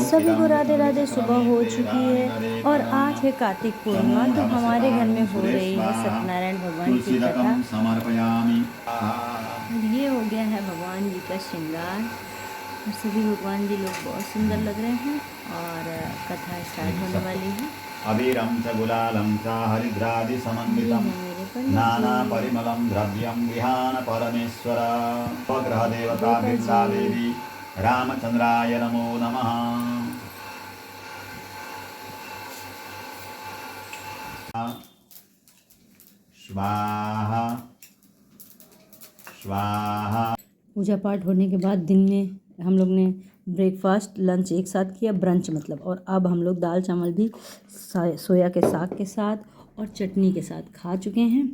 सभी को राधे राधे। सुबह हो चुकी है और आज है कार्तिक पूर्णिमा, तो हमारे घर में हो रही है सत्यनारायण भगवान की कथा। और ये हो गया है भगवान जी का श्रृंगार और सभी भगवान जी लोग बहुत सुंदर लग रहे हैं और कथा स्टार्ट होने वाली है। अबीरं च गुलालं च हरिद्रादि समन्वितं नाना परिमलं द्रव्यं गृहाण परमेश्वर उपग्रह देवता बिंदा देवी रामचंद्राय नमो नमः। स्वाहा स्वाहा। पूजा पाठ होने के बाद दिन में हम लोग ने ब्रेकफास्ट लंच एक साथ किया, ब्रंच मतलब, और अब हम लोग दाल चावल भी सोया के साग के साथ और चटनी के साथ खा चुके हैं।